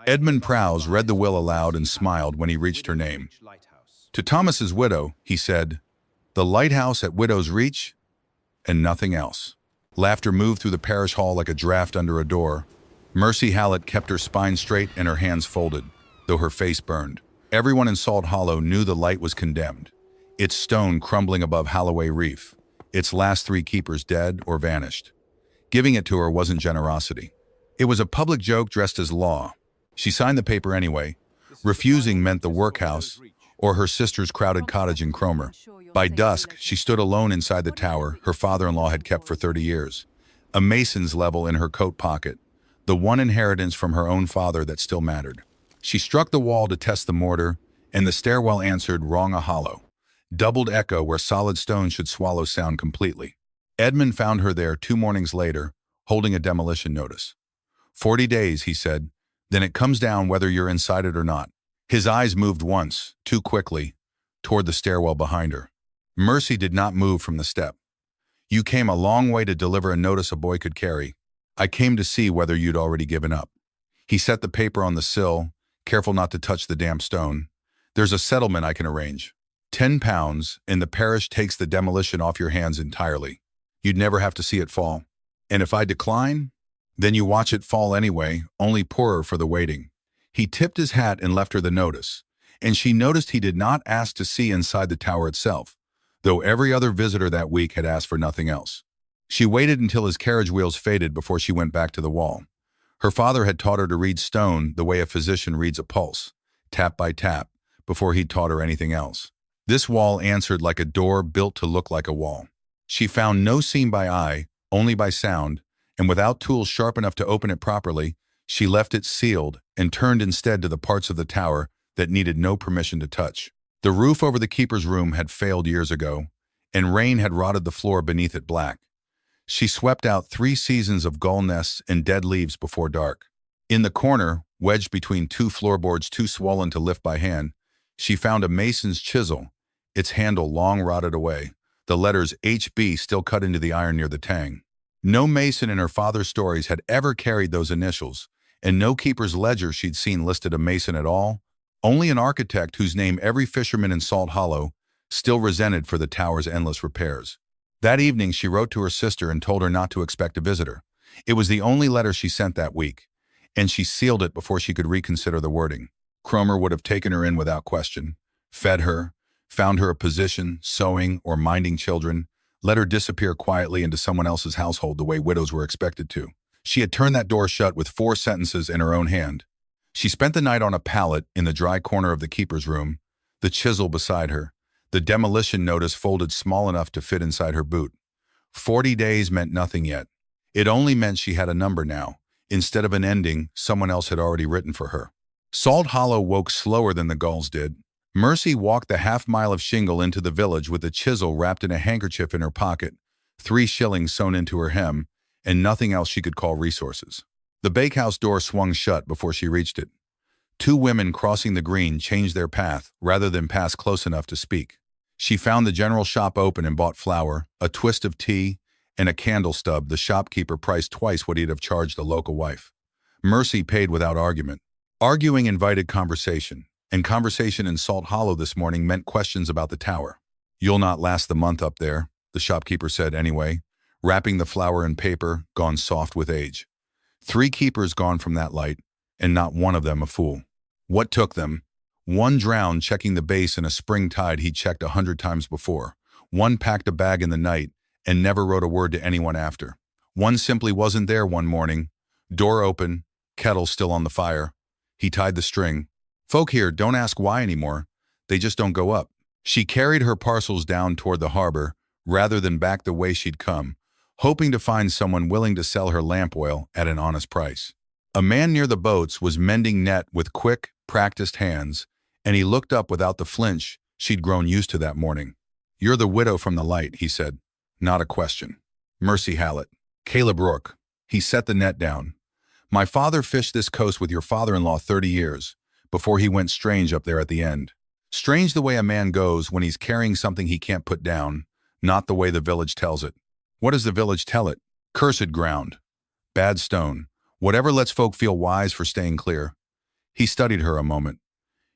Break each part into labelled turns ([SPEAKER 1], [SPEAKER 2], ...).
[SPEAKER 1] Edmund Prowse read the will aloud and smiled when he reached her name. To Thomas's widow, he said, "The lighthouse at Widow's Reach, and nothing else." Laughter moved through the parish hall like a draft under a door. Mercy Hallet kept her spine straight and her hands folded, though her face burned. Everyone in Salt Hollow knew the light was condemned. Its stone crumbling above Holloway Reef, its last three keepers dead or vanished. Giving it to her wasn't generosity. It was a public joke dressed as law. She signed the paper anyway. Refusing meant the workhouse or her sister's crowded cottage in Cromer. By dusk, she stood alone inside the tower her father-in-law had kept for 30 years. A mason's level in her coat pocket, the one inheritance from her own father that still mattered. She struck the wall to test the mortar, and the stairwell answered wrong a hollow. Doubled echo where solid stone should swallow sound completely. Edmund found her there 2 mornings later, holding a demolition notice. 40 days, he said, then it comes down whether you're inside it or not. His eyes moved once, too quickly, toward the stairwell behind her. Mercy did not move from the step. "You came a long way to deliver a notice a boy could carry. I came to see whether you'd already given up." He set the paper on the sill, careful not to touch the damp stone. "There's a settlement I can arrange. £10, and the parish takes the demolition off your hands entirely. You'd never have to see it fall. And if I decline, then you watch it fall anyway, only poorer for the waiting." He tipped his hat and left her the notice, and she noticed he did not ask to see inside the tower itself, though every other visitor that week had asked for nothing else. She waited until his carriage wheels faded before she went back to the wall. Her father had taught her to read stone the way a physician reads a pulse, tap by tap, before he'd taught her anything else. This wall answered like a door built to look like a wall. She found no seam by eye, only by sound, and without tools sharp enough to open it properly, she left it sealed and turned instead to the parts of the tower that needed no permission to touch. The roof over the keeper's room had failed years ago, and rain had rotted the floor beneath it black. She swept out 3 seasons of gull nests and dead leaves before dark. In the corner, wedged between 2 floorboards too swollen to lift by hand, she found a mason's chisel, its handle long rotted away, the letters HB still cut into the iron near the tang. No mason in her father's stories had ever carried those initials, and no keeper's ledger she'd seen listed a mason at all, only an architect whose name every fisherman in Salt Hollow still resented for the tower's endless repairs. That evening she wrote to her sister and told her not to expect a visitor. It was the only letter she sent that week, and she sealed it before she could reconsider the wording. Cromer would have taken her in without question, fed her, found her a position, sewing or minding children, let her disappear quietly into someone else's household the way widows were expected to. She had turned that door shut with 4 sentences in her own hand. She spent the night on a pallet in the dry corner of the keeper's room, the chisel beside her, the demolition notice folded small enough to fit inside her boot. 40 days meant nothing yet. It only meant she had a number now, instead of an ending someone else had already written for her. Salt Hollow woke slower than the gulls did. Mercy walked the half-mile of shingle into the village with the chisel wrapped in a handkerchief in her pocket, 3 shillings sewn into her hem, and nothing else she could call resources. The bakehouse door swung shut before she reached it. 2 women crossing the green changed their path rather than pass close enough to speak. She found the general shop open and bought flour, a twist of tea, and a candle stub the shopkeeper priced twice what he'd have charged a local wife. Mercy paid without argument. Arguing invited conversation, and conversation in Salt Hollow this morning meant questions about the tower. "You'll not last the month up there," the shopkeeper said anyway, wrapping the flour in paper, gone soft with age. 3 keepers gone from that light, and not one of them a fool. What took them? One drowned checking the base in a spring tide he'd checked 100 times before. One packed a bag in the night and never wrote a word to anyone after. One simply wasn't there one morning. Door open, kettle still on the fire. He tied the string. "Folk here don't ask why anymore. They just don't go up." She carried her parcels down toward the harbor rather than back the way she'd come, hoping to find someone willing to sell her lamp oil at an honest price. A man near the boats was mending net with quick, practiced hands, and he looked up without the flinch she'd grown used to that morning. "You're the widow from the light," he said. Not a question. "Mercy Hallet." "Caleb Rourke." He set the net down. "My father fished this coast with your father-in-law 30 years, before he went strange up there at the end. Strange the way a man goes when he's carrying something he can't put down, not the way the village tells it. What does the village tell it? Cursed ground. Bad stone. Whatever lets folk feel wise for staying clear. He studied her a moment.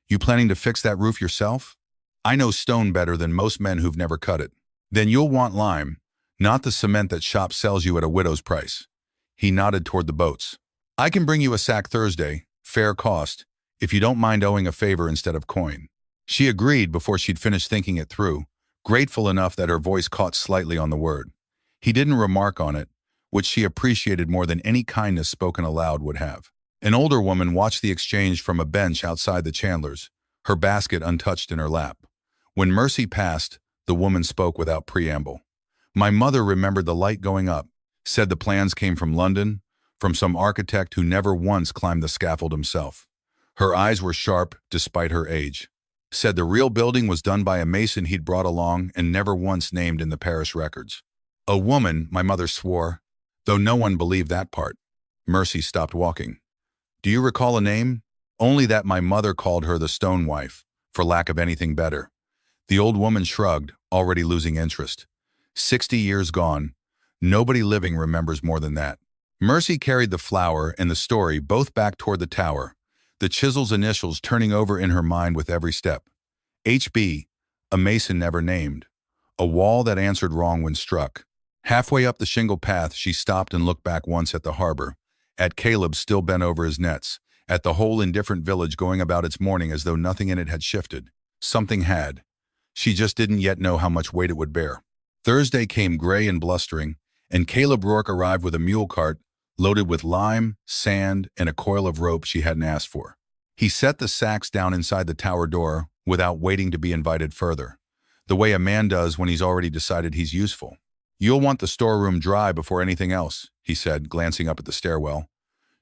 [SPEAKER 1] You planning to fix that roof yourself? I know stone better than most men who've never cut it. Then you'll want lime, not the cement that shop sells you at a widow's price. He nodded toward the boats. I can bring you a sack Thursday, fair cost, if you don't mind owing a favor instead of coin. She agreed before she'd finished thinking it through, grateful enough that her voice caught slightly on the word. He didn't remark on it, which she appreciated more than any kindness spoken aloud would have. An older woman watched the exchange from a bench outside the chandler's, her basket untouched in her lap. When Mercy passed, the woman spoke without preamble. My mother remembered the light going up, said the plans came from London, from some architect who never once climbed the scaffold himself. Her eyes were sharp despite her age. Said the real building was done by a mason he'd brought along and never once named in the parish records. A woman, my mother swore, though no one believed that part. Mercy stopped walking. Do you recall a name? Only that my mother called her the stone wife, for lack of anything better. The old woman shrugged, already losing interest. 60 years gone. Nobody living remembers more than that. Mercy carried the flower and the story both back toward the tower, the chisel's initials turning over in her mind with every step. HB, a mason never named. A wall that answered wrong when struck. Halfway up the shingle path, she stopped and looked back once at the harbor, at Caleb still bent over his nets, at the whole indifferent village going about its morning as though nothing in it had shifted. Something had. She just didn't yet know how much weight it would bear. Thursday came gray and blustering, and Caleb Rourke arrived with a mule cart loaded with lime, sand, and a coil of rope she hadn't asked for. He set the sacks down inside the tower door without waiting to be invited further, the way a man does when he's already decided he's useful. You'll want the storeroom dry before anything else, he said, glancing up at the stairwell.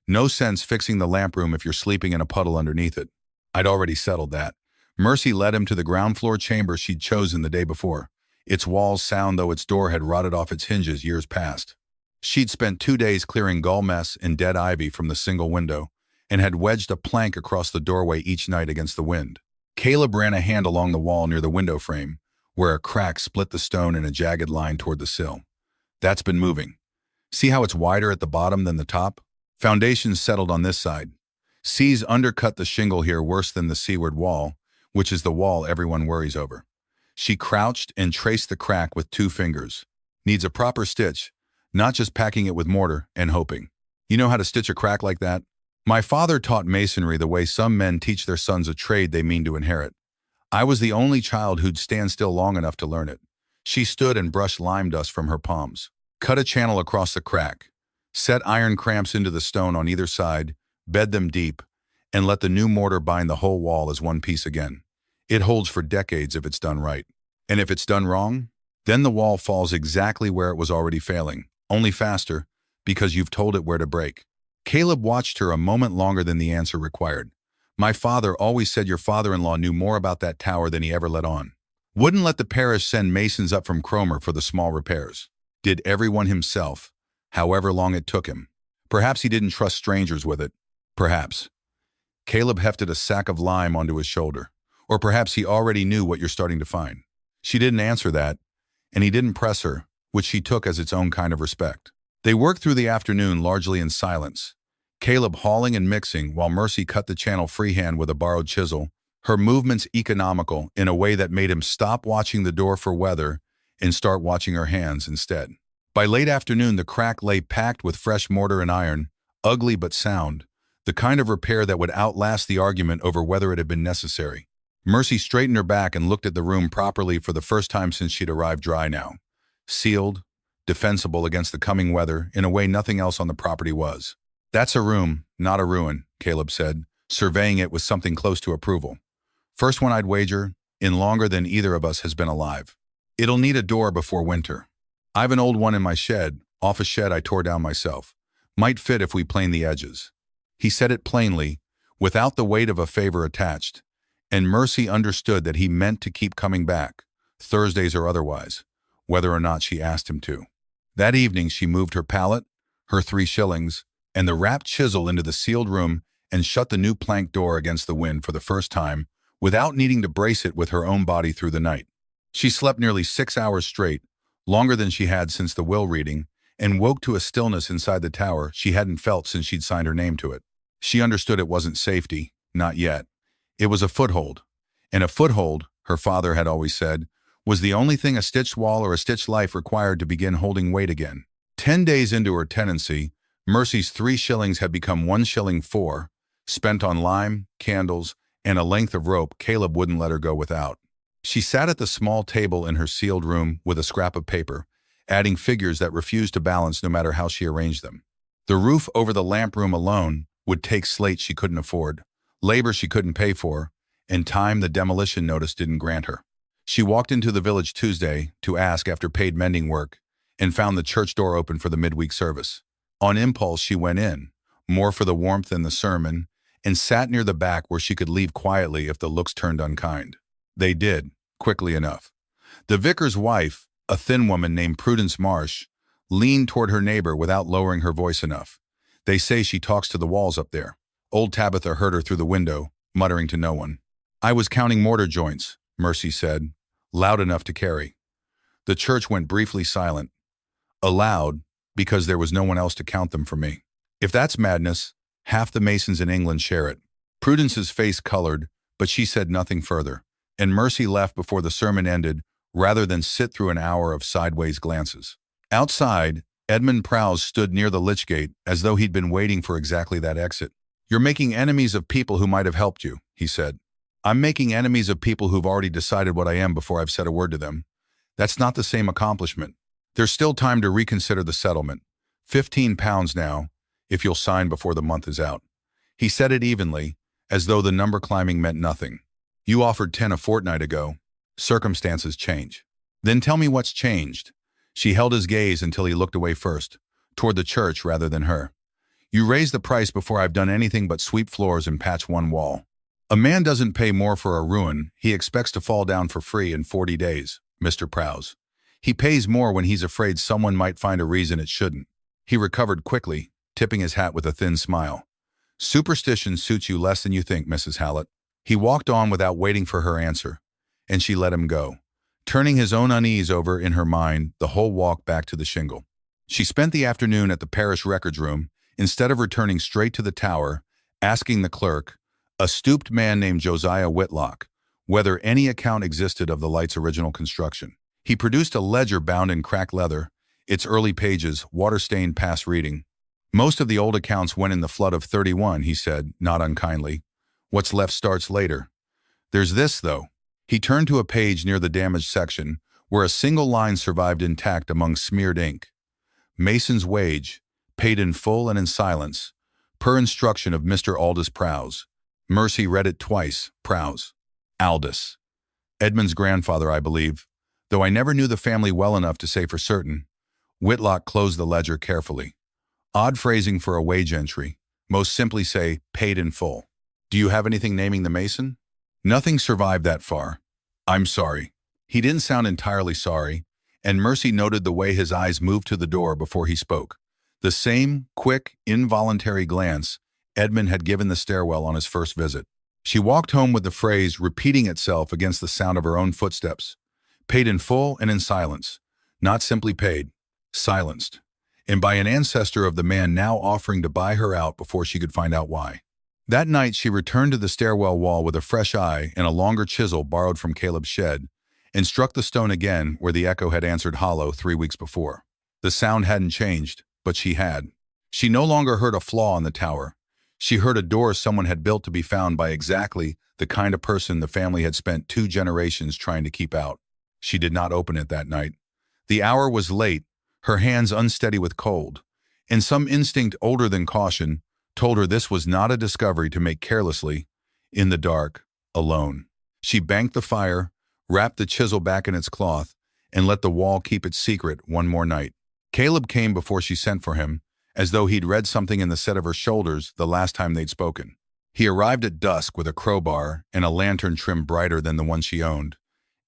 [SPEAKER 1] No sense fixing the lamp room if you're sleeping in a puddle underneath it. I'd already settled that. Mercy led him to the ground floor chamber she'd chosen the day before, its walls sound though its door had rotted off its hinges years past. She'd spent 2 days clearing gull mess and dead ivy from the single window, and had wedged a plank across the doorway each night against the wind. Caleb ran a hand along the wall near the window frame, where a crack split the stone in a jagged line toward the sill. That's been moving. See how it's wider at the bottom than the top? Foundations settled on this side. Seas undercut the shingle here worse than the seaward wall, which is the wall everyone worries over. She crouched and traced the crack with 2 fingers. Needs a proper stitch, not just packing it with mortar and hoping. You know how to stitch a crack like that? My father taught masonry the way some men teach their sons a trade they mean to inherit. I was the only child who'd stand still long enough to learn it. She stood and brushed lime dust from her palms. Cut a channel across the crack. Set iron cramps into the stone on either side, bed them deep, and let the new mortar bind the whole wall as one piece again. It holds for decades if it's done right. And if it's done wrong, then the wall falls exactly where it was already failing, only faster, because you've told it where to break. Caleb watched her a moment longer than the answer required. My father always said your father-in-law knew more about that tower than he ever let on. Wouldn't let the parish send masons up from Cromer for the small repairs. Did everyone himself, however long it took him. Perhaps he didn't trust strangers with it. Perhaps. Caleb hefted a sack of lime onto his shoulder. Or perhaps he already knew what you're starting to find. She didn't answer that, and he didn't press her, which she took as its own kind of respect. They worked through the afternoon largely in silence, Caleb hauling and mixing while Mercy cut the channel freehand with a borrowed chisel, her movements economical in a way that made him stop watching the door for weather and start watching her hands instead. By late afternoon, the crack lay packed with fresh mortar and iron, ugly but sound, the kind of repair that would outlast the argument over whether it had been necessary. Mercy straightened her back and looked at the room properly for the first time since she'd arrived dry now. Sealed, defensible against the coming weather in a way nothing else on the property was. That's a room, not a ruin, Caleb said, surveying it with something close to approval. First one I'd wager, in longer than either of us has been alive. It'll need a door before winter. I've an old one in my shed, off a shed I tore down myself. Might fit if we plane the edges. He said it plainly, without the weight of a favor attached, and Mercy understood that he meant to keep coming back, Thursdays or otherwise, whether or not she asked him to. That evening she moved her pallet, her 3 shillings, and the wrapped chisel into the sealed room and shut the new plank door against the wind for the first time without needing to brace it with her own body through the night. She slept nearly 6 hours straight, longer than she had since the will reading, and woke to a stillness inside the tower she hadn't felt since she'd signed her name to it. She understood it wasn't safety, not yet. It was a foothold. And a foothold, her father had always said, was the only thing a stitched wall or a stitched life required to begin holding weight again. 10 days into her tenancy, Mercy's 3 shillings had become 1 shilling 4, spent on lime, candles, and a length of rope Caleb wouldn't let her go without. She sat at the small table in her sealed room with a scrap of paper, adding figures that refused to balance no matter how she arranged them. The roof over the lamp room alone would take slate she couldn't afford, labor she couldn't pay for, and time the demolition notice didn't grant her. She walked into the village Tuesday to ask after paid mending work and found the church door open for the midweek service. On impulse, she went in, more for the warmth than the sermon, and sat near the back where she could leave quietly if the looks turned unkind. They did, quickly enough. The vicar's wife, a thin woman named Prudence Marsh, leaned toward her neighbor without lowering her voice enough. They say she talks to the walls up there. Old Tabitha heard her through the window, muttering to no one. I was counting mortar joints, Mercy said, loud enough to carry. The church went briefly silent. Aloud, because there was no one else to count them for me. If that's madness, half the masons in England share it. Prudence's face colored, but she said nothing further, and Mercy left before the sermon ended rather than sit through an hour of sideways glances. Outside, Edmund Prowse stood near the lich gate as though he'd been waiting for exactly that exit. You're making enemies of people who might have helped you, he said. I'm making enemies of people who've already decided what I am before I've said a word to them. That's not the same accomplishment. There's still time to reconsider the settlement. £15 now, if you'll sign before the month is out. He said it evenly, as though the number climbing meant nothing. You offered 10 a fortnight ago. Circumstances change. Then tell me what's changed. She held his gaze until he looked away first, toward the church rather than her. You raised the price before I've done anything but sweep floors and patch one wall. A man doesn't pay more for a ruin he expects to fall down for free in 40 days, Mr. Prowse. He pays more when he's afraid someone might find a reason it shouldn't. He recovered quickly, tipping his hat with a thin smile. Superstition suits you less than you think, Mrs. Hallet. He walked on without waiting for her answer, and she let him go, turning his own unease over in her mind the whole walk back to the shingle. She spent the afternoon at the parish records room instead of returning straight to the tower, asking the clerk, a stooped man named Josiah Whitlock, whether any account existed of the light's original construction. He produced a ledger bound in cracked leather, its early pages water-stained past reading. Most of the old accounts went in the flood of 31, he said, not unkindly. What's left starts later. There's this, though. He turned to a page near the damaged section, where a single line survived intact among smeared ink. Mason's wage, paid in full and in silence, per instruction of Mr. Aldous Prowse. Mercy read it twice, Prowse. Aldous. Edmund's grandfather, I believe, though I never knew the family well enough to say for certain. Whitlock closed the ledger carefully. Odd phrasing for a wage entry. Most simply say, paid in full. Do you have anything naming the mason? Nothing survived that far. I'm sorry. He didn't sound entirely sorry, and Mercy noted the way his eyes moved to the door before he spoke. The same quick, involuntary glance Edmund had given the stairwell on his first visit. She walked home with the phrase repeating itself against the sound of her own footsteps. Paid in full and in silence. Not simply paid. Silenced. And by an ancestor of the man now offering to buy her out before she could find out why. That night she returned to the stairwell wall with a fresh eye and a longer chisel borrowed from Caleb's shed, and struck the stone again where the echo had answered hollow 3 weeks before. The sound hadn't changed, but she had. She no longer heard a flaw in the tower. She heard a door someone had built to be found by exactly the kind of person the family had spent 2 generations trying to keep out. She did not open it that night. The hour was late, her hands unsteady with cold, and some instinct older than caution told her this was not a discovery to make carelessly, in the dark, alone. She banked the fire, wrapped the chisel back in its cloth, and let the wall keep its secret one more night. Caleb came before she sent for him, as though he'd read something in the set of her shoulders the last time they'd spoken. He arrived at dusk with a crowbar and a lantern trimmed brighter than the one she owned,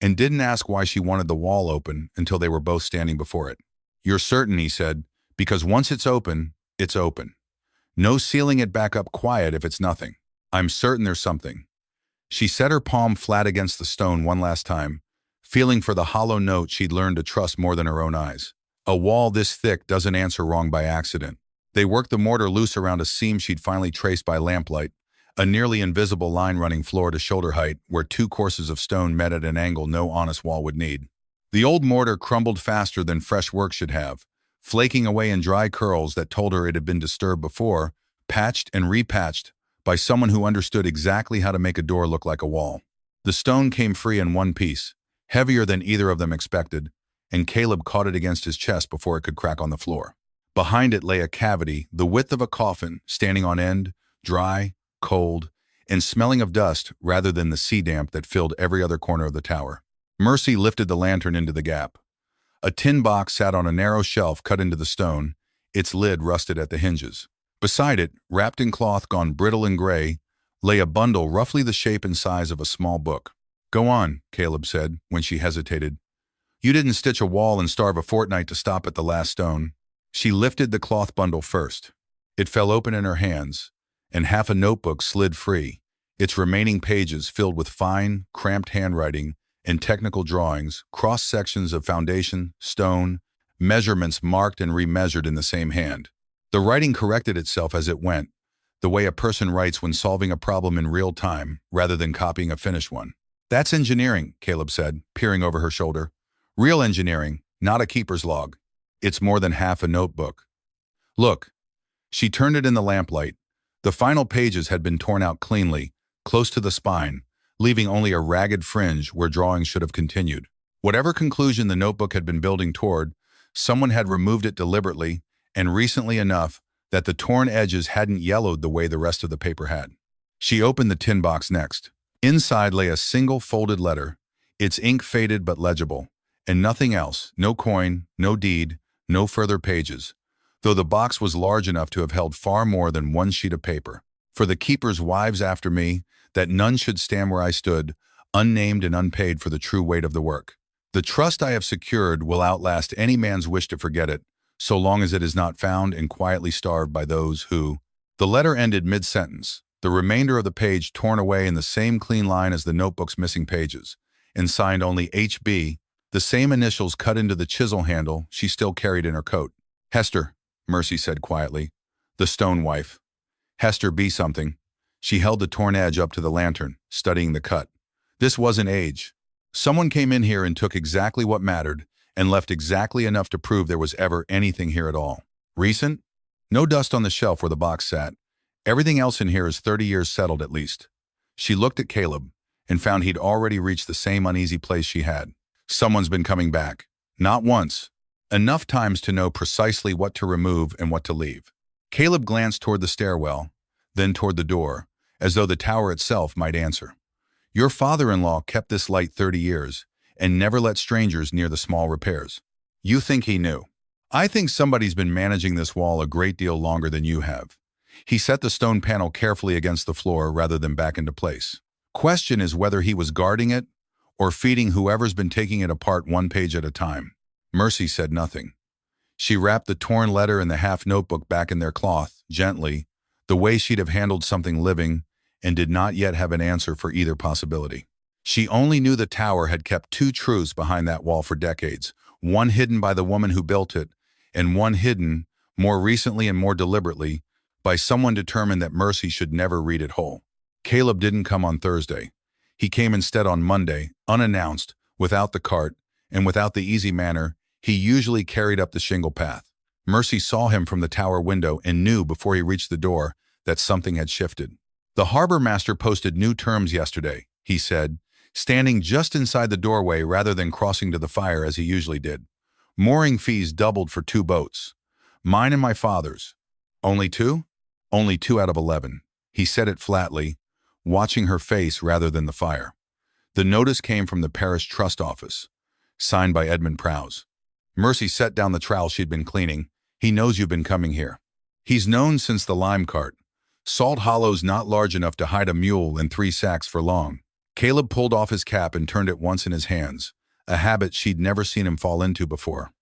[SPEAKER 1] and didn't ask why she wanted the wall open until they were both standing before it. You're certain, he said, because once it's open, it's open. No sealing it back up quiet if it's nothing. I'm certain there's something. She set her palm flat against the stone one last time, feeling for the hollow note she'd learned to trust more than her own eyes. A wall this thick doesn't answer wrong by accident. They worked the mortar loose around a seam she'd finally traced by lamplight, a nearly invisible line running floor to shoulder height where two courses of stone met at an angle no honest wall would need. The old mortar crumbled faster than fresh work should have, flaking away in dry curls that told her it had been disturbed before, patched and repatched by someone who understood exactly how to make a door look like a wall. The stone came free in one piece, heavier than either of them expected, and Caleb caught it against his chest before it could crack on the floor. Behind it lay a cavity, the width of a coffin, standing on end, dry, cold, and smelling of dust rather than the sea damp that filled every other corner of the tower. Mercy lifted the lantern into the gap. A tin box sat on a narrow shelf cut into the stone, its lid rusted at the hinges. Beside it, wrapped in cloth gone brittle and gray, lay a bundle roughly the shape and size of a small book. "Go on," Caleb said, when she hesitated. "You didn't stitch a wall and starve a fortnight to stop at the last stone." She lifted the cloth bundle first. It fell open in her hands, and half a notebook slid free, its remaining pages filled with fine, cramped handwriting and technical drawings, cross-sections of foundation, stone, measurements marked and remeasured in the same hand. The writing corrected itself as it went, the way a person writes when solving a problem in real time rather than copying a finished one. "That's engineering," Caleb said, peering over her shoulder. "Real engineering, not a keeper's log. It's more than half a notebook. Look." She turned it in the lamplight. The final pages had been torn out cleanly, close to the spine, leaving only a ragged fringe where drawings should have continued. Whatever conclusion the notebook had been building toward, someone had removed it deliberately and recently enough that the torn edges hadn't yellowed the way the rest of the paper had. She opened the tin box next. Inside lay a single folded letter, its ink faded but legible, and nothing else, no coin, no deed, no further pages, though the box was large enough to have held far more than one sheet of paper. "For the keeper's wives after me, that none should stand where I stood, unnamed and unpaid for the true weight of the work. The trust I have secured will outlast any man's wish to forget it, so long as it is not found and quietly starved by those who—" The letter ended mid-sentence, the remainder of the page torn away in the same clean line as the notebook's missing pages, and signed only H.B., the same initials cut into the chisel handle she still carried in her coat. "Hester," Mercy said quietly. "The stone wife. Hester B. something." She held the torn edge up to the lantern, studying the cut. "This wasn't age. Someone came in here and took exactly what mattered and left exactly enough to prove there was ever anything here at all. Recent? No dust on the shelf where the box sat. Everything else in here is 30 years settled at least." She looked at Caleb and found he'd already reached the same uneasy place she had. Someone's been coming back. Not once. Enough times to know precisely what to remove and what to leave. Caleb glanced toward the stairwell, then toward the door, as though the tower itself might answer. "Your father-in-law kept this light 30 years and never let strangers near the small repairs. You think he knew. I think somebody's been managing this wall a great deal longer than you have." He set the stone panel carefully against the floor rather than back into place. "Question is whether he was guarding it or feeding whoever's been taking it apart one page at a time." Mercy said nothing. She wrapped the torn letter and the half notebook back in their cloth, gently, the way she'd have handled something living, and did not yet have an answer for either possibility. She only knew the tower had kept two truths behind that wall for decades, one hidden by the woman who built it, and one hidden, more recently and more deliberately, by someone determined that Mercy should never read it whole. Caleb didn't come on Thursday. He came instead on Monday, unannounced, without the cart, and without the easy manner he usually carried up the shingle path. Mercy saw him from the tower window and knew before he reached the door that something had shifted. "The harbor master posted new terms yesterday," he said, standing just inside the doorway rather than crossing to the fire as he usually did. "Mooring fees doubled for 2 boats. Mine and my father's." "Only 2? "Only 2 out of 11. He said it flatly, watching her face rather than the fire. The notice came from the parish trust office, signed by Edmund Prowse. Mercy set down the trowel she'd been cleaning. "He knows you've been coming here. He's known since the lime cart. Salt Hollow's not large enough to hide a mule and 3 sacks for long." Caleb pulled off his cap and turned it once in his hands, a habit she'd never seen him fall into before.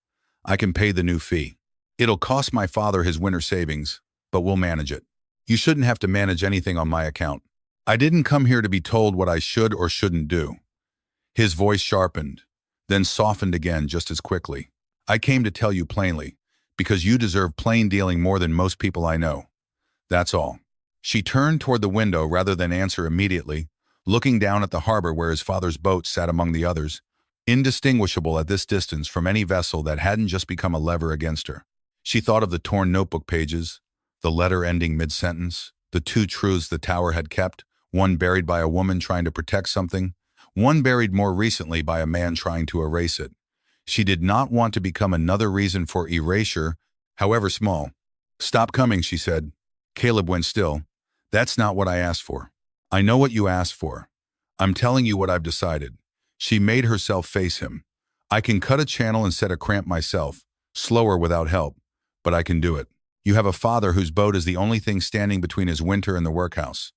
[SPEAKER 1] "I can pay the new fee. It'll cost my father his winter savings, but we'll manage it. You shouldn't have to manage anything on my account. I didn't come here to be told what I should or shouldn't do." His voice sharpened, then softened again just as quickly. "I came to tell you plainly, because you deserve plain dealing more than most people I know. That's all." She turned toward the window rather than answer immediately, looking down at the harbor where his father's boat sat among the others, indistinguishable at this distance from any vessel that hadn't just become a lever against her. She thought of the torn notebook pages, the letter ending mid-sentence, the two truths the tower had kept, one buried by a woman trying to protect something, one buried more recently by a man trying to erase it. She did not want to become another reason for erasure, however small. "Stop coming," she said. Caleb went still. "That's not what I asked for." "I know what you asked for. I'm telling you what I've decided." She made herself face him. "I can cut a channel and set a cramp myself, slower without help, but I can do it. You have a father whose boat is the only thing standing between his winter and the workhouse.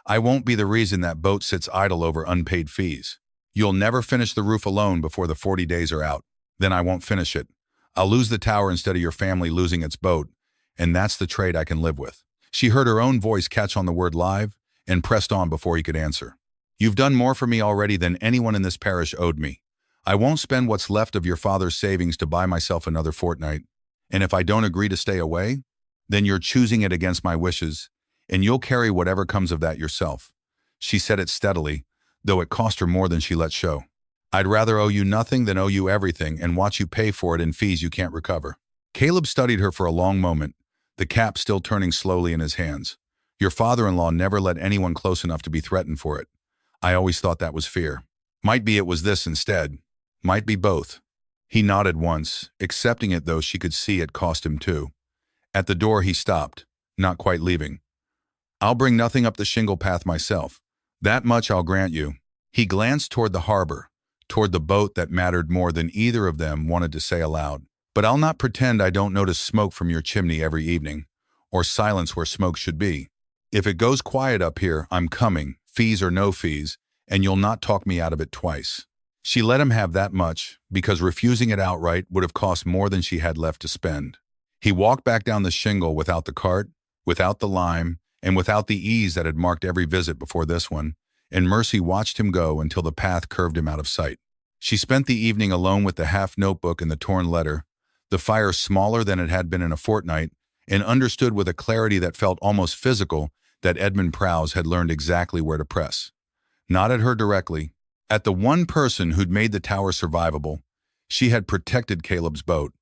[SPEAKER 1] I won't be the reason that boat sits idle over unpaid fees. You'll never finish the roof alone before the 40 days are out. Then I won't finish it. I'll lose the tower instead of your family losing its boat, and that's the trade I can live with." She heard her own voice catch on the word live and pressed on before he could answer. "You've done more for me already than anyone in this parish owed me. I won't spend what's left of your father's savings to buy myself another fortnight. And if I don't agree to stay away, then you're choosing it against my wishes, and you'll carry whatever comes of that yourself." She said it steadily, though it cost her more than she let show. "I'd rather owe you nothing than owe you everything and watch you pay for it in fees you can't recover." Caleb studied her for a long moment, the cap still turning slowly in his hands. "Your father-in-law never let anyone close enough to be threatened for it. I always thought that was fear. Might be it was this instead. Might be both." He nodded once, accepting it though she could see it cost him too. At the door he stopped, not quite leaving. "I'll bring nothing up the shingle path myself. That much I'll grant you." He glanced toward the harbor, toward the boat that mattered more than either of them wanted to say aloud. "But I'll not pretend I don't notice smoke from your chimney every evening, or silence where smoke should be. If it goes quiet up here, I'm coming, fees or no fees, and you'll not talk me out of it twice." She let him have that much, because refusing it outright would have cost more than she had left to spend. He walked back down the shingle without the cart, without the lime, and without the ease that had marked every visit before this one, and Mercy watched him go until the path curved him out of sight. She spent the evening alone with the half notebook and the torn letter, the fire smaller than it had been in a fortnight, and understood with a clarity that felt almost physical that Edmund Prowse had learned exactly where to press. Not at her directly, at the one person who'd made the tower survivable. She had protected Caleb's boat.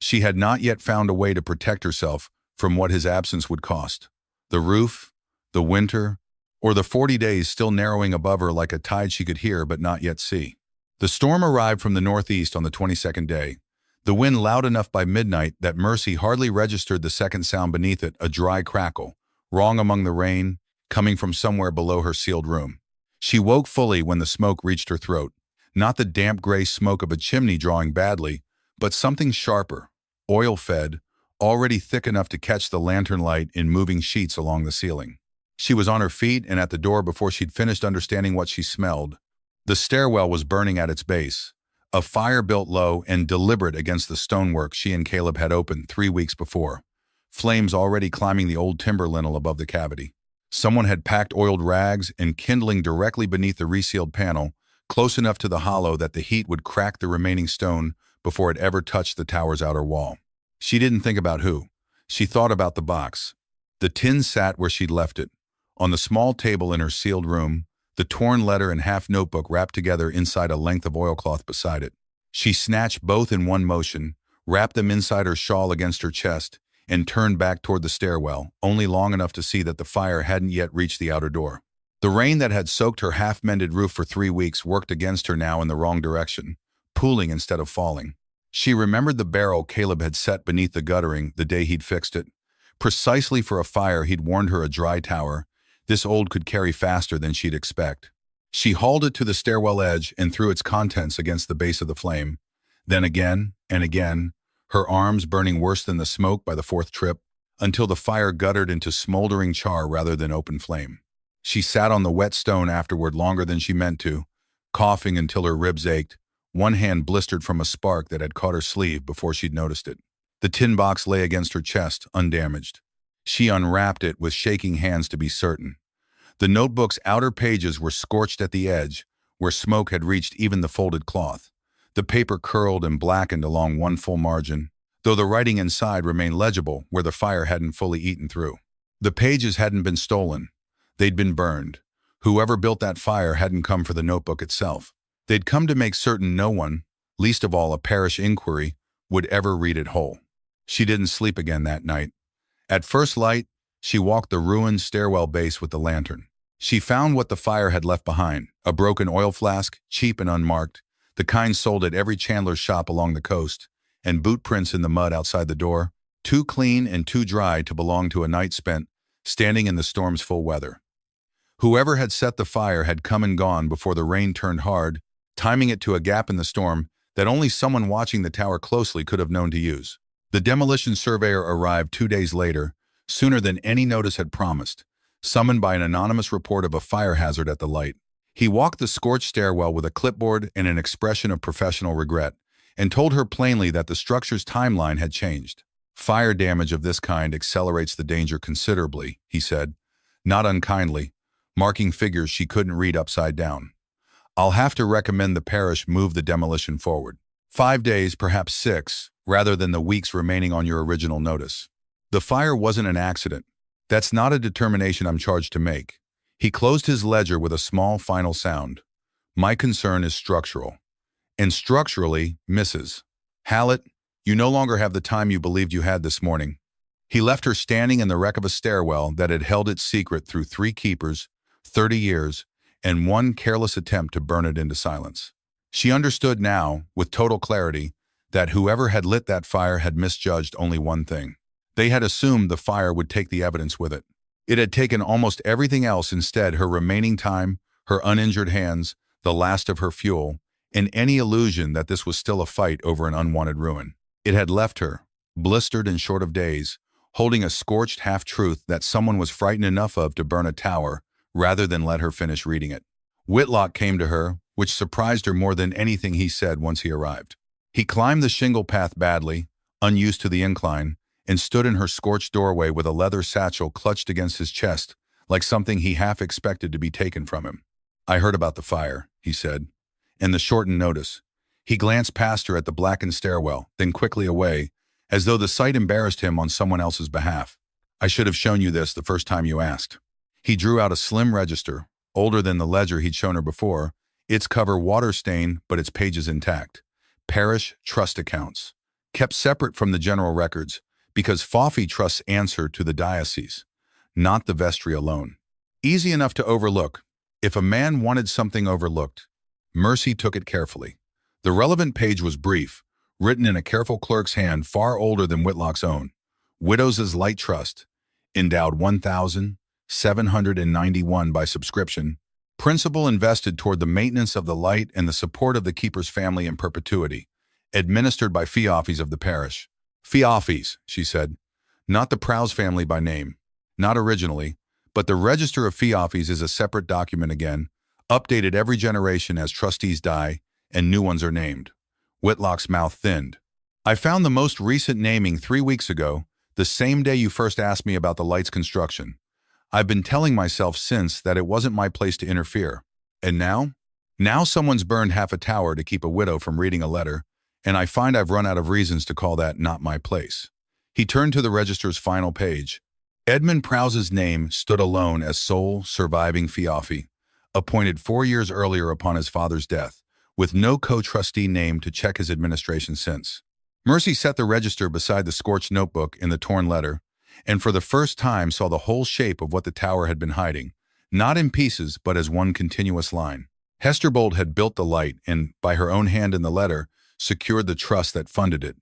[SPEAKER 1] She had not yet found a way to protect herself from what his absence would cost. The roof, the winter, or the 40 days still narrowing above her like a tide she could hear but not yet see. The storm arrived from the northeast on the 22nd day, the wind loud enough by midnight that Mercy hardly registered the second sound beneath it, a dry crackle, wrong among the rain, coming from somewhere below her sealed room. She woke fully when the smoke reached her throat, not the damp gray smoke of a chimney drawing badly, but something sharper, oil-fed, already thick enough to catch the lantern light in moving sheets along the ceiling. She was on her feet and at the door before she'd finished understanding what she smelled. The stairwell was burning at its base, a fire built low and deliberate against the stonework she and Caleb had opened 3 weeks before, flames already climbing the old timber lintel above the cavity. Someone had packed oiled rags and kindling directly beneath the resealed panel, close enough to the hollow that the heat would crack the remaining stone before it ever touched the tower's outer wall. She didn't think about who. She thought about the box. The tin sat where she'd left it, on the small table in her sealed room, the torn letter and half notebook wrapped together inside a length of oilcloth beside it. She snatched both in one motion, wrapped them inside her shawl against her chest, and turned back toward the stairwell, only long enough to see that the fire hadn't yet reached the outer door. The rain that had soaked her half-mended roof for 3 weeks worked against her now in the wrong direction, pooling instead of falling. She remembered the barrel Caleb had set beneath the guttering the day he'd fixed it. Precisely for a fire he'd warned her a dry tower, this old could carry faster than she'd expect. She hauled it to the stairwell edge and threw its contents against the base of the flame. Then again and again, her arms burning worse than the smoke by the 4th trip, until the fire guttered into smoldering char rather than open flame. She sat on the wet stone afterward longer than she meant to, coughing until her ribs ached, one hand blistered from a spark that had caught her sleeve before she'd noticed it. The tin box lay against her chest, undamaged. She unwrapped it with shaking hands to be certain. The notebook's outer pages were scorched at the edge, where smoke had reached even the folded cloth. The paper curled and blackened along one full margin, though the writing inside remained legible where the fire hadn't fully eaten through. The pages hadn't been stolen. They'd been burned. Whoever built that fire hadn't come for the notebook itself. They'd come to make certain no one, least of all a parish inquiry, would ever read it whole. She didn't sleep again that night. At first light, she walked the ruined stairwell base with the lantern. She found what the fire had left behind, a broken oil flask, cheap and unmarked, the kind sold at every chandler's shop along the coast, and boot prints in the mud outside the door, too clean and too dry to belong to a night spent standing in the storm's full weather. Whoever had set the fire had come and gone before the rain turned hard, timing it to a gap in the storm that only someone watching the tower closely could have known to use. The demolition surveyor arrived 2 days later, sooner than any notice had promised, summoned by an anonymous report of a fire hazard at the light. He walked the scorched stairwell with a clipboard and an expression of professional regret, and told her plainly that the structure's timeline had changed. Fire damage of this kind accelerates the danger considerably, he said, not unkindly, marking figures she couldn't read upside down. I'll have to recommend the parish move the demolition forward. 5 days, perhaps 6, rather than the weeks remaining on your original notice. The fire wasn't an accident. That's not a determination I'm charged to make. He closed his ledger with a small final sound. My concern is structural. And structurally, Mrs. Hallet, you no longer have the time you believed you had this morning. He left her standing in the wreck of a stairwell that had held its secret through 3 keepers, 30 years, and one careless attempt to burn it into silence. She understood now, with total clarity, that whoever had lit that fire had misjudged only one thing. They had assumed the fire would take the evidence with it. It had taken almost everything else instead: her remaining time, her uninjured hands, the last of her fuel, and any illusion that this was still a fight over an unwanted ruin. It had left her, blistered and short of days, holding a scorched half-truth that someone was frightened enough of to burn a tower rather than let her finish reading it. Whitlock came to her, which surprised her more than anything he said once he arrived. He climbed the shingle path badly, unused to the incline, and stood in her scorched doorway with a leather satchel clutched against his chest, like something he half expected to be taken from him. I heard about the fire, he said, and the shortened notice. He glanced past her at the blackened stairwell, then quickly away, as though the sight embarrassed him on someone else's behalf. I should have shown you this the first time you asked. He drew out a slim register, older than the ledger he'd shown her before, its cover water-stained but its pages intact. Parish trust accounts, kept separate from the general records, because Fawfey trusts answer to the diocese, not the vestry alone. Easy enough to overlook. If a man wanted something overlooked, Mercy took it carefully. The relevant page was brief, written in a careful clerk's hand far older than Whitlock's own. Widows' Light Trust, endowed 1,791 by subscription, principal invested toward the maintenance of the light and the support of the keeper's family in perpetuity, administered by Feoffies of the parish. Feoffies, she said, not the Prowse family by name, not originally, but the Register of Feoffies is a separate document again, updated every generation as trustees die and new ones are named. Whitlock's mouth thinned. I found the most recent naming 3 weeks ago, the same day you first asked me about the light's construction. I've been telling myself since that it wasn't my place to interfere. And now? Now someone's burned half a tower to keep a widow from reading a letter, and I find I've run out of reasons to call that not my place. He turned to the register's final page. Edmund Prowse's name stood alone as sole surviving Feoffee, appointed 4 years earlier upon his father's death, with no co-trustee named to check his administration since. Mercy set the register beside the scorched notebook in the torn letter, and for the first time saw the whole shape of what the tower had been hiding, not in pieces but as one continuous line. Hester Bold had built the light and, by her own hand in the letter, secured the trust that funded it,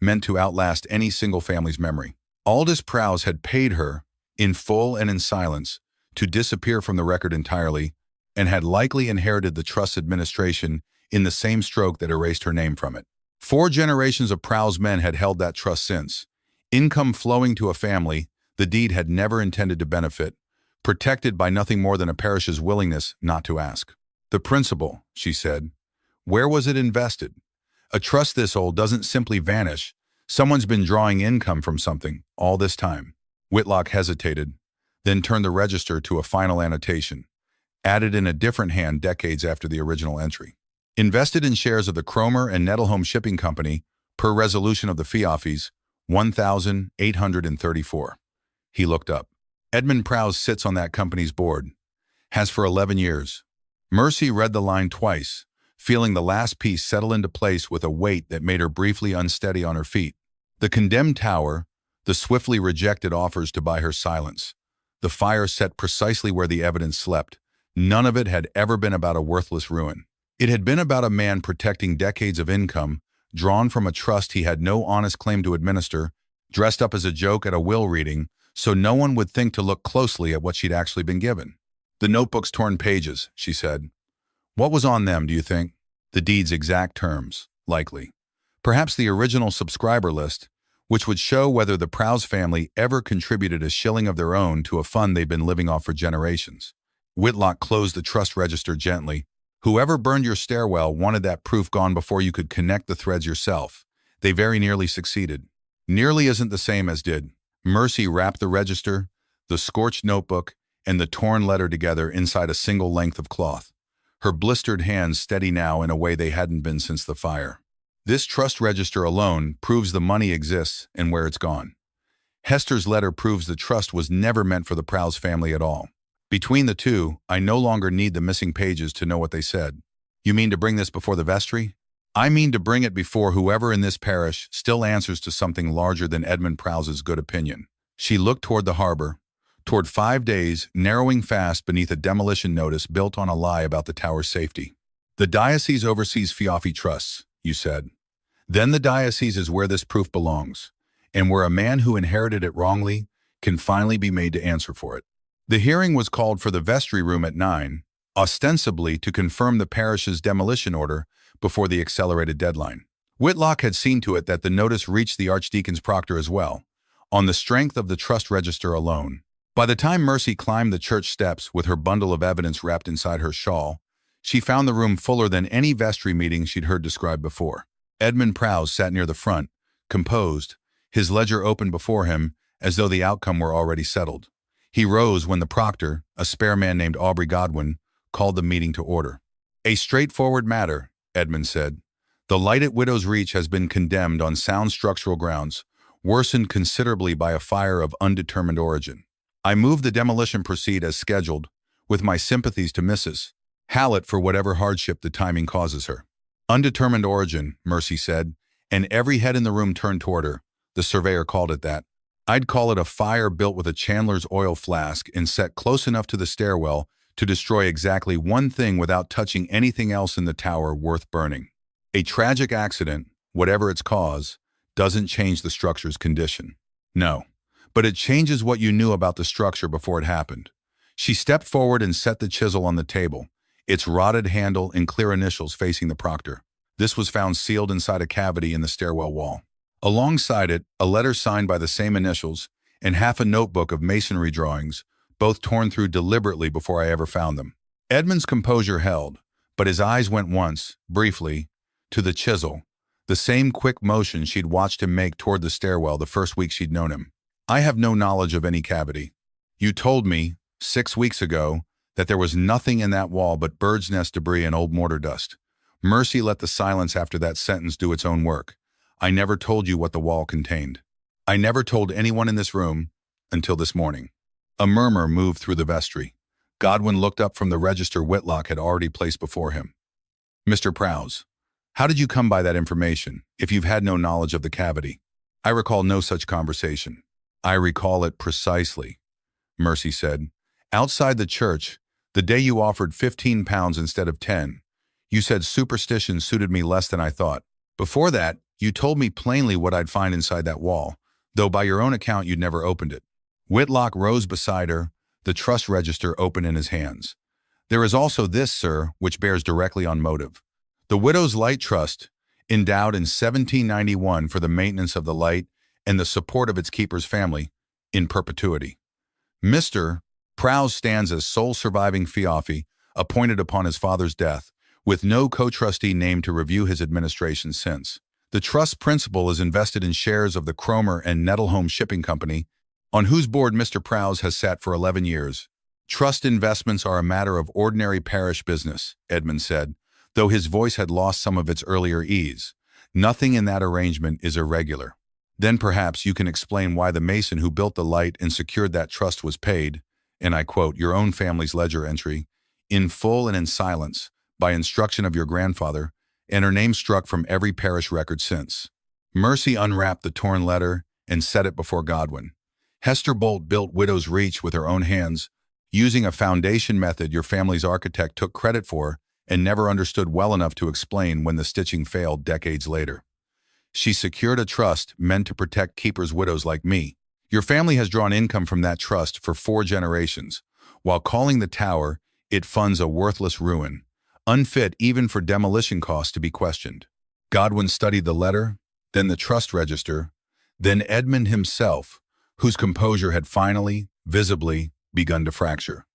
[SPEAKER 1] meant to outlast any single family's memory. Aldous Prowse had paid her, in full and in silence, to disappear from the record entirely, and had likely inherited the trust's administration in the same stroke that erased her name from it. 4 generations of Prowse men had held that trust since. Income flowing to a family the deed had never intended to benefit, protected by nothing more than a parish's willingness not to ask. The principal, she said. Where was it invested? A trust this old doesn't simply vanish. Someone's been drawing income from something all this time. Whitlock hesitated, then turned the register to a final annotation, added in a different hand decades after the original entry. Invested in shares of the Cromer and Nettleholm Shipping Company, per resolution of the Feoffies, 1,834. He looked up. Edmund Prowse sits on that company's board. Has for 11 years. Mercy read the line twice, feeling the last piece settle into place with a weight that made her briefly unsteady on her feet. The condemned tower, the swiftly rejected offers to buy her silence, the fire set precisely where the evidence slept. None of it had ever been about a worthless ruin. It had been about a man protecting decades of income, drawn from a trust he had no honest claim to administer, dressed up as a joke at a will reading, so no one would think to look closely at what she'd actually been given. "The notebook's torn pages," she said. "What was on them, do you think?" "The deed's exact terms, likely. Perhaps the original subscriber list, which would show whether the Prowse family ever contributed a shilling of their own to a fund they've been living off for generations." Whitlock closed the trust register gently. "Whoever burned your stairwell wanted that proof gone before you could connect the threads yourself. They very nearly succeeded." "Nearly isn't the same as did." Mercy wrapped the register, the scorched notebook, and the torn letter together inside a single length of cloth. Her blistered hands steady now in a way they hadn't been since the fire. "This trust register alone proves the money exists and where it's gone. Hester's letter proves the trust was never meant for the Prowse family at all. Between the two, I no longer need the missing pages to know what they said." "You mean to bring this before the vestry?" "I mean to bring it before whoever in this parish still answers to something larger than Edmund Prowse's good opinion." She looked toward the harbor, toward 5 days narrowing fast beneath a demolition notice built on a lie about the tower's safety. "The diocese oversees Fiafi trusts," you said. "Then the diocese is where this proof belongs, and where a man who inherited it wrongly can finally be made to answer for it." The hearing was called for the vestry room at 9, ostensibly to confirm the parish's demolition order before the accelerated deadline. Whitlock had seen to it that the notice reached the archdeacon's proctor as well, on the strength of the trust register alone. By the time Mercy climbed the church steps with her bundle of evidence wrapped inside her shawl, she found the room fuller than any vestry meeting she'd heard described before. Edmund Prowse sat near the front, composed, his ledger open before him as though the outcome were already settled. He rose when the proctor, a spare man named Aubrey Godwin, called the meeting to order. "A straightforward matter," Edmund said. "The light at Widow's Reach has been condemned on sound structural grounds, worsened considerably by a fire of undetermined origin. I move the demolition proceed as scheduled, with my sympathies to Mrs. Hallet for whatever hardship the timing causes her." "Undetermined origin," Mercy said, and every head in the room turned toward her. The surveyor called it that. "I'd call it a fire built with a chandler's oil flask and set close enough to the stairwell to destroy exactly one thing without touching anything else in the tower worth burning. A tragic accident, whatever its cause, doesn't change the structure's condition. No, but it changes what you knew about the structure before it happened." She stepped forward and set the chisel on the table, its rotted handle and clear initials facing the proctor. "This was found sealed inside a cavity in the stairwell wall. Alongside it, a letter signed by the same initials and half a notebook of masonry drawings, both torn through deliberately before I ever found them." Edmund's composure held, but his eyes went once, briefly, to the chisel, the same quick motion she'd watched him make toward the stairwell the first week she'd known him. "I have no knowledge of any cavity. You told me, 6 weeks ago, that there was nothing in that wall but bird's nest debris and old mortar dust." Mercy let the silence after that sentence do its own work. "I never told you what the wall contained. I never told anyone in this room until this morning." A murmur moved through the vestry. Godwin looked up from the register Whitlock had already placed before him. "Mr. Prowse, how did you come by that information, if you've had no knowledge of the cavity?" "I recall no such conversation." "I recall it precisely," Mercy said. "Outside the church, the day you offered £15 instead of 10, you said superstition suited me less than I thought. Before that, you told me plainly what I'd find inside that wall, though by your own account you'd never opened it." Whitlock rose beside her, the trust register open in his hands. "There is also this, sir, which bears directly on motive. The Widow's Light Trust, endowed in 1791 for the maintenance of the light and the support of its keeper's family, in perpetuity. Mr. Prowse stands as sole surviving Fiafi, appointed upon his father's death, with no co-trustee named to review his administration since. The trust principal is invested in shares of the Cromer and Nettleholm Shipping Company, on whose board Mr. Prowse has sat for 11 years. Trust investments are a matter of ordinary parish business," Edmund said, though his voice had lost some of its earlier ease. "Nothing in that arrangement is irregular." Then perhaps you can explain why the mason who built the light and secured that trust was paid, and I quote your own family's ledger entry, in full and in silence, by instruction of your grandfather, and her name struck from every parish record since. Mercy unwrapped the torn letter and set it before Godwin. Hester Bolt built Widow's Reach with her own hands, using a foundation method your family's architect took credit for and never understood well enough to explain when the stitching failed decades later. She secured a trust meant to protect keepers' widows like me. Your family has drawn income from that trust for 4 generations. While calling the tower, it funds a worthless ruin, unfit even for demolition costs to be questioned. Godwin studied the letter, then the trust register, then Edmund himself, whose composure had finally, visibly, begun to fracture.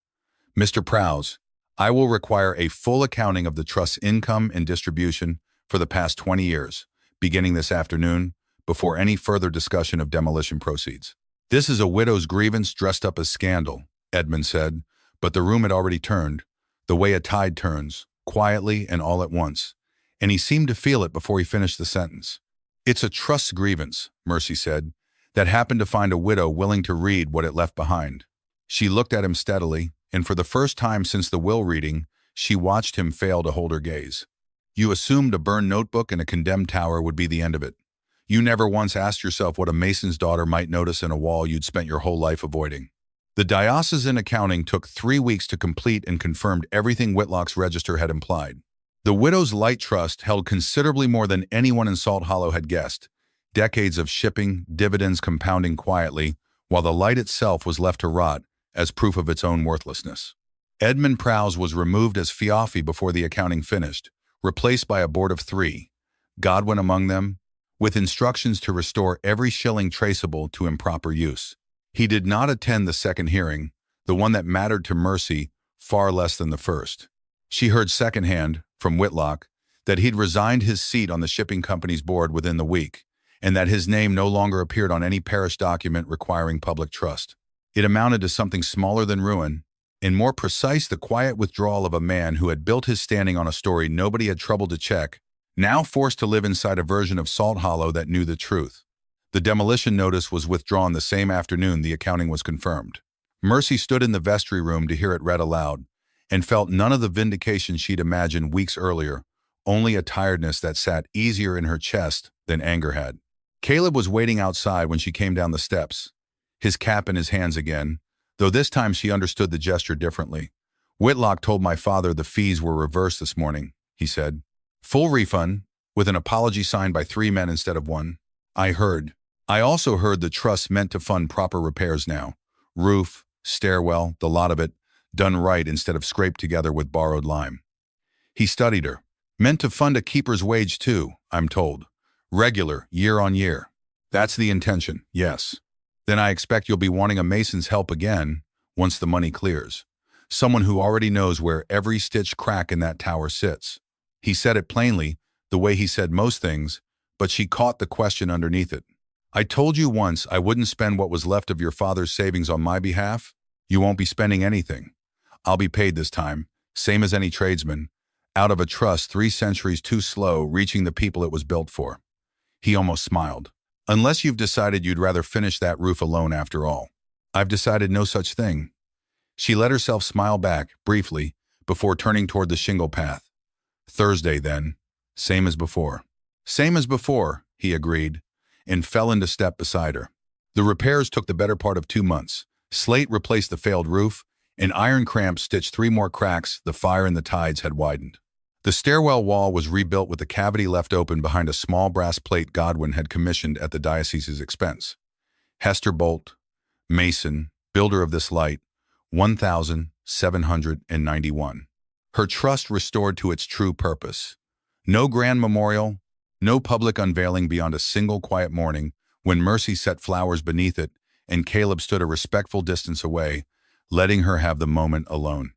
[SPEAKER 1] Mr. Prowse, I will require a full accounting of the trust's income and distribution for the past 20 years, beginning this afternoon, before any further discussion of demolition proceeds. This is a widow's grievance dressed up as scandal, Edmund said, but the room had already turned, the way a tide turns, quietly and all at once, and he seemed to feel it before he finished the sentence. It's a trust grievance, Mercy said, that happened to find a widow willing to read what it left behind. She looked at him steadily, and for the first time since the will reading, she watched him fail to hold her gaze. You assumed a burned notebook and a condemned tower would be the end of it. You never once asked yourself what a mason's daughter might notice in a wall you'd spent your whole life avoiding. The diocesan accounting took 3 weeks to complete and confirmed everything Whitlock's register had implied. The Widow's Light Trust held considerably more than anyone in Salt Hollow had guessed, decades of shipping, dividends compounding quietly, while the light itself was left to rot as proof of its own worthlessness. Edmund Prowse was removed as fiafi before the accounting finished, replaced by a board of 3, Godwin among them, with instructions to restore every shilling traceable to improper use. He did not attend the second hearing, the one that mattered to Mercy far less than the first. She heard secondhand, from Whitlock, that he'd resigned his seat on the shipping company's board within the week, and that his name no longer appeared on any parish document requiring public trust. It amounted to something smaller than ruin, and more precise the quiet withdrawal of a man who had built his standing on a story nobody had troubled to check, now forced to live inside a version of Salt Hollow that knew the truth. The demolition notice was withdrawn the same afternoon the accounting was confirmed. Mercy stood in the vestry room to hear it read aloud, and felt none of the vindication she'd imagined weeks earlier, only a tiredness that sat easier in her chest than anger had. Caleb was waiting outside when she came down the steps, his cap in his hands again, though this time she understood the gesture differently. Whitlock told my father the fees were reversed this morning, he said. Full refund, with an apology signed by 3 men instead of 1. I heard. I also heard the trust meant to fund proper repairs now. Roof, stairwell, the lot of it, done right instead of scraped together with borrowed lime. He studied her. Meant to fund a keeper's wage too, I'm told. Regular, year on year. That's the intention, yes. Then I expect you'll be wanting a mason's help again once the money clears. Someone who already knows where every stitched crack in that tower sits. He said it plainly, the way he said most things, but she caught the question underneath it. I told you once I wouldn't spend what was left of your father's savings on my behalf. You won't be spending anything. I'll be paid this time, same as any tradesman, out of a trust 3 centuries too slow reaching the people it was built for. He almost smiled. Unless you've decided you'd rather finish that roof alone after all. I've decided no such thing. She let herself smile back, briefly, before turning toward the shingle path. Thursday, then. Same as before. Same as before, he agreed, and fell into step beside her. The repairs took the better part of 2 months. Slate replaced the failed roof, and iron cramps stitched 3 more cracks the fire and the tides had widened. The stairwell wall was rebuilt with the cavity left open behind a small brass plate Godwin had commissioned at the diocese's expense. Hester Bolt, mason, builder of this light, 1791. Her trust restored to its true purpose. No grand memorial, no public unveiling beyond a single quiet morning when Mercy set flowers beneath it and Caleb stood a respectful distance away, letting her have the moment alone.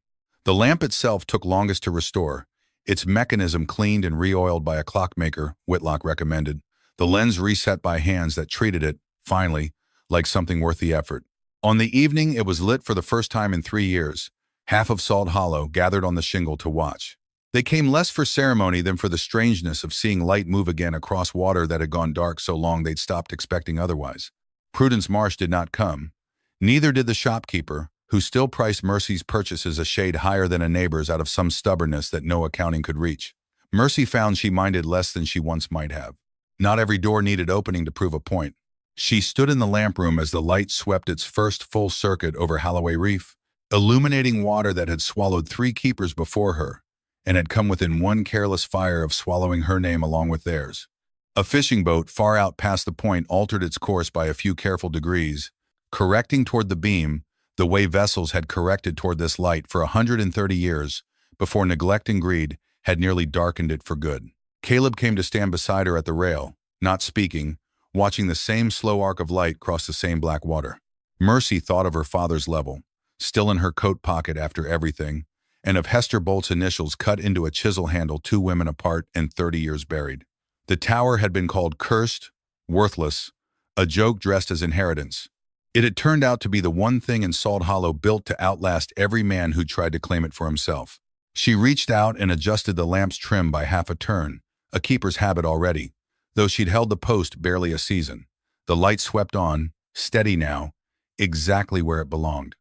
[SPEAKER 1] The lamp itself took longest to restore, its mechanism cleaned and re-oiled by a clockmaker, Whitlock recommended, the lens reset by hands that treated it, finally, like something worth the effort. On the evening it was lit for the first time in 3 years. Half of Salt Hollow gathered on the shingle to watch. They came less for ceremony than for the strangeness of seeing light move again across water that had gone dark so long they'd stopped expecting otherwise. Prudence Marsh did not come. Neither did the shopkeeper, who still priced Mercy's purchases a shade higher than a neighbor's out of some stubbornness that no accounting could reach. Mercy found she minded less than she once might have. Not every door needed opening to prove a point. She stood in the lamp room as the light swept its first full circuit over Holloway Reef, illuminating water that had swallowed 3 keepers before her, and had come within one careless fire of swallowing her name along with theirs. A fishing boat far out past the point altered its course by a few careful degrees, correcting toward the beam the way vessels had corrected toward this light for 130 years before neglect and greed had nearly darkened it for good. Caleb came to stand beside her at the rail, not speaking, watching the same slow arc of light cross the same black water. Mercy thought of her father's level, still in her coat pocket after everything, and of Hester Bolt's initials cut into a chisel handle 2 women apart and 30 years buried. The tower had been called cursed, worthless, a joke dressed as inheritance. It had turned out to be the one thing in Salt Hollow built to outlast every man who tried to claim it for himself. She reached out and adjusted the lamp's trim by half a turn, a keeper's habit already, though she'd held the post barely a season. The light swept on, steady now, exactly where it belonged.